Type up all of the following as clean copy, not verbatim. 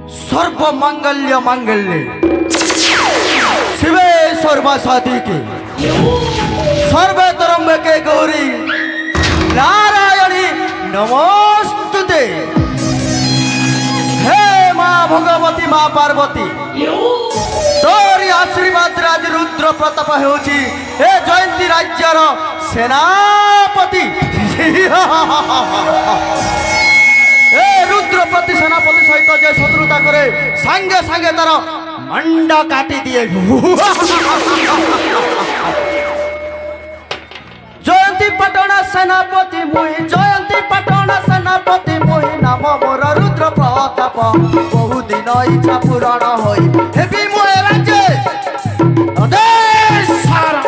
सर्वमंगल्य मांगल्ये शिवे सर्वसाधिके सर्वतरंबके गौरी नारायणी नमोस्तुते। हे माँ भगवती माँ पार्वती तोरी आशीर्वाद राज रुद्र प्रताप होची हे जयंती राज्यर सेनापति ए रुद्रपति सेनापति सहित जे शत्रुता करे संगे संगे तार मंड काटी दिए। जयंती पटना सेनापति मुहि जयंती पटना सेनापति मुहि नाम मोर रुद्र प्रताप बहु दिन इच्छा पूरण होई हेबी मोर राज्य देश सारा।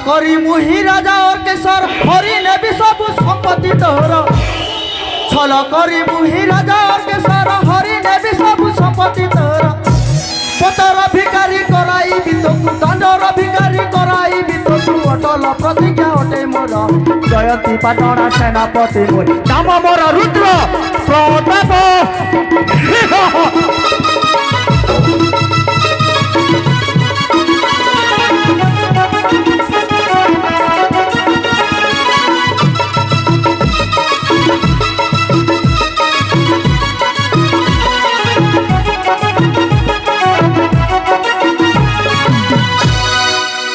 करी मुहि राजा और केशर हरि ने भी सब संपत्ति तोहर छल करी मुहि राजा और केशर हरि ने भी सब संपत्ति तोहर पतर भिकारी कराई बितकु दंडर भिकारी कराई बितकु अटल प्रतिज्ञा अटे मोर जयंती पाटणा सेनापति मोर नाम मोर रुद्र प्रताप।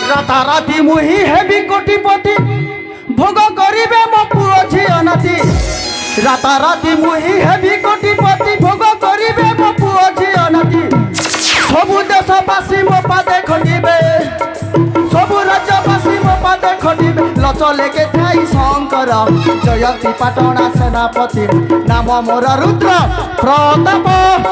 राताराती मुहि हेबी कोटिपति भोग करिबे मो पुओ झियो नाती राताराती मुहि हेबी कोटिपति भोग करिबे मो पुओ झियो नाती सबु देशवासी मो पादे खटिबे सबु राज्यवासी मो पादे खटिबे लचले के थाई शंकर जयंती पाटणा सेनापति नाम मोर रुद्र प्रताप।